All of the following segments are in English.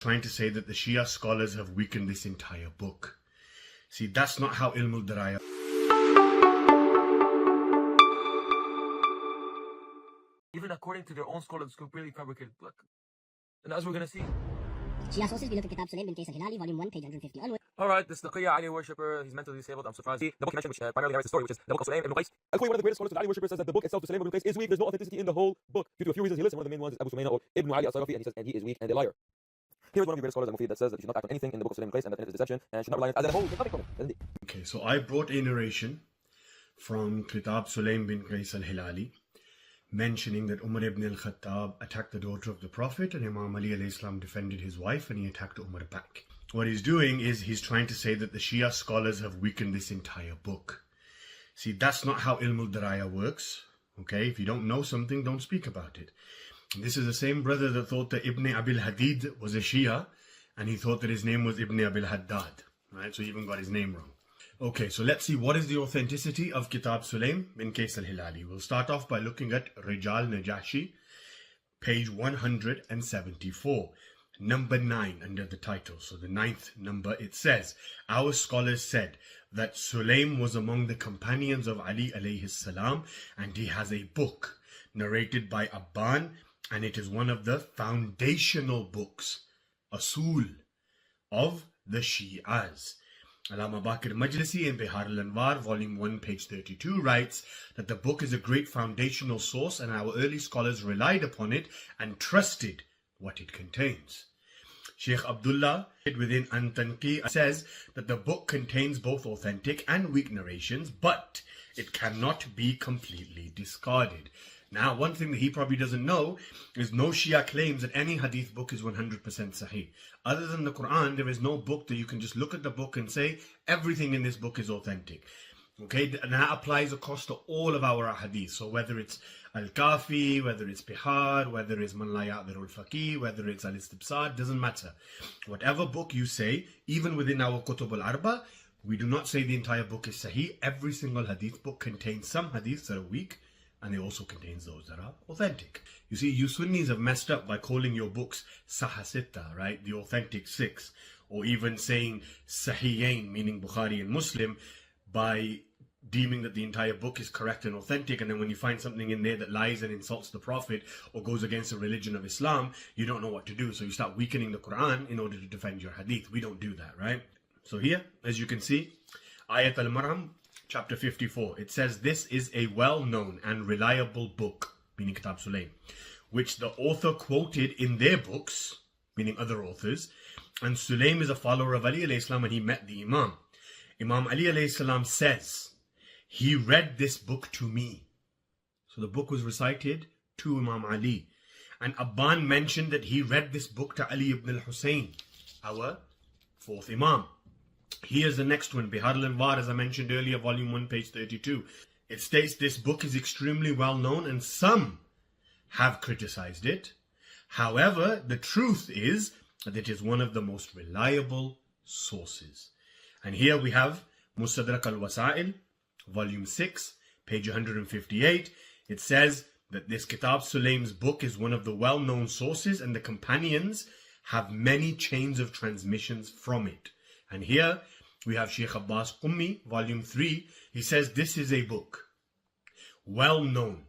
trying to say that the Shia scholars have weakened this entire book. See, that's not how Ilm al-Diraya. Even according to their own scholars, it's completely fabricated. Look. And as we're going to see. Shia sources, we look at Kitab Salim ibn Qais al-Hilali, volume 1, page 150 onward. Alright, this Taqiyya Ali worshipper, he's mentally disabled, I'm surprised. The book he mentioned, which primarily narrates the story, which is the book of Salim ibn Qais. Al-Qawi, one of the greatest scholars of Ali worshipper, says that the book itself, Salim ibn Qais, is weak. There's no authenticity in the whole book. Due to a few reasons, he lists one of the main ones is Abu Sumayna or Ibn Ali al-Sarafi, and he says, and he is weak and a liar. Here is one of the greatest scholars of Mufid that says that you should not act on anything in the book of Salim ibn Qais and that it is deception and should not rely on it as a whole. There's nothing from it. Okay, so I brought a narration from Kitab Salim ibn Qais al-Hilali mentioning that Umar ibn al-Khattab attacked the daughter of the Prophet and Imam Ali alayhi salam defended his wife and he attacked Umar back. What he's doing is he's trying to say that the Shia scholars have weakened this entire book. See, that's not how Ilm al-Diraya works. Okay, if you don't know something, don't speak about it. This is the same brother that thought that Ibn Abil Hadid was a Shia and he thought that his name was Ibn Abil Haddad. Right, so he even got his name wrong. Okay, so let's see what is the authenticity of Kitab Salim ibn Qais al-Hilali. We'll start off by looking at Rijal Najashi, page 174, number 9 under the title. So the 9th number, it says, our scholars said that Sulaim was among the companions of Ali alayhi salam and he has a book narrated by Abban and it is one of the foundational books, Asul, of the Shi'as. Allama Bakir Majlisi in Bihar al-Anwar, volume 1, page 32, writes that the book is a great foundational source and our early scholars relied upon it and trusted what it contains. Sheikh Abdullah, within An-Tanqi, says that the book contains both authentic and weak narrations, but it cannot be completely discarded. Now, one thing that he probably doesn't know is no Shia claims that any hadith book is 100% sahih. Other than the Quran, there is no book that you can just look at the book and say, everything in this book is authentic. Okay, and that applies across to all of our hadith. So whether it's Al-Kafi, whether it's Bihar, whether it's Man La Ya'dhirul Faqih, whether it's Al-Istibsar, doesn't matter. Whatever book you say, even within our Kutub al-Arba, we do not say the entire book is sahih. Every single hadith book contains some hadiths that are weak, and it also contains those that are authentic. You see, you Sunnis have messed up by calling your books Sahih Sitta, right? The authentic 6. Or even saying Sahihain, meaning Bukhari and Muslim, by deeming that the entire book is correct and authentic, and then when you find something in there that lies and insults the Prophet or goes against the religion of Islam, you don't know what to do. So you start weakening the Quran in order to defend your hadith. We don't do that, right? So here, as you can see, Ayat al-Maram, Chapter 54, it says this is a well-known and reliable book, meaning Kitab Sulaim, which the author quoted in their books, meaning other authors, and Sulaim is a follower of Ali alayhi salam and he met the Imam. Imam Ali alayhi salam says, he read this book to me. So the book was recited to Imam Ali. And Abban mentioned that he read this book to Ali ibn al-Hussein, our 4th Imam. Here's the next one, Bihar al-Anwar, as I mentioned earlier, volume 1, page 32. It states this book is extremely well known and some have criticized it. However, the truth is that it is one of the most reliable sources. And here we have Mustadrak al-Wasa'il, volume 6, page 158. It says that this Kitab Sulaim's book is one of the well-known sources and the companions have many chains of transmissions from it. And here we have Sheikh Abbas Qummi, volume 3. He says this is a book well known.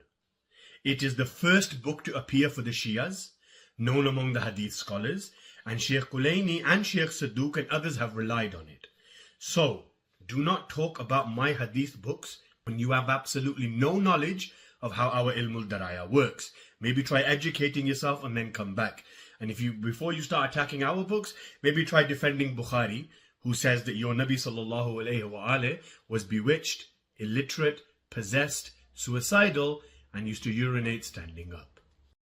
It is the first book to appear for the Shias, known among the hadith scholars, and Sheikh Kulaini and Sheikh Sadduq and others have relied on it. So, do not talk about my hadith books when you have absolutely no knowledge of how our Ilm al-Diraya works. Maybe try educating yourself and then come back. And if you, before you start attacking our books, maybe try defending Bukhari, who says that your Nabi sallallahu alayhi wa alayhi was bewitched, illiterate, possessed, suicidal, and used to urinate standing up.